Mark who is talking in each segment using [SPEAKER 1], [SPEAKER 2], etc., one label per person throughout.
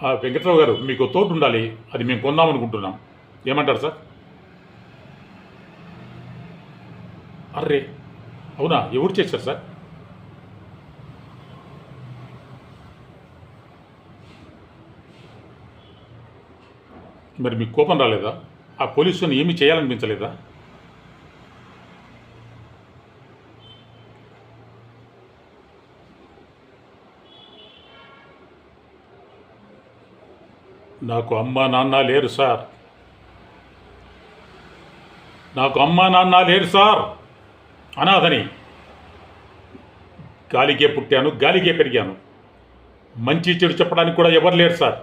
[SPEAKER 1] వెంకట్రావు గారు, మీకు తోటు ఉండాలి, అది మేము కొందామనుకుంటున్నాం. ఏమంటారు సార్? అర్రే, అవునా? ఎవరు చేశారు సార్? మరి మీకు కోపం రాలేదా? ఆ పోలీసుని ఏమీ చేయాలనిపించలేదా? నాకు అమ్మ నాన్న లేరు సార్. నాకు అమ్మ నాన్న లేరు సార్. అనాథని. గాలికే పుట్టాను, గాలికే పెరిగాను. మంచి చెడు చెప్పడానికి కూడా ఎవరు లేరు సార్.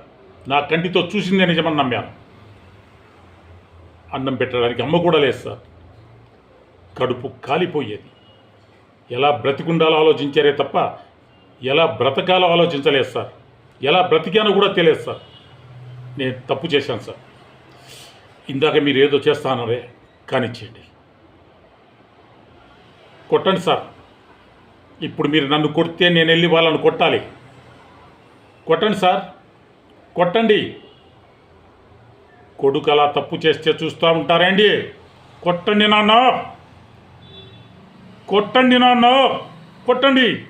[SPEAKER 1] నా కంటితో చూసిందే నిజమని నమ్మాను. అన్నం పెట్టడానికి అమ్మ కూడా లేదు సార్. కడుపు కాలిపోయేది. ఎలా బ్రతికుండాలో ఆలోచించారే తప్ప ఎలా బ్రతకాలో ఆలోచించలేదు సార్. ఎలా బ్రతికానో కూడా తెలియదు సార్. నేను తప్పు చేశాను సార్. ఇందాక మీరు ఏదో చేస్తానరే, కానిచ్చేయండి. కొట్టండి సార్. ఇప్పుడు మీరు నన్ను కొడితే నేను వెళ్ళి వాళ్ళని కొట్టాలి. కొట్టండి సార్, కొట్టండి. కొడుకు అలా తప్పు చేస్తే చూస్తూ ఉంటారేంటి? కొట్టండి నాన్న, కొట్టండి నాన్న, కొట్టండి.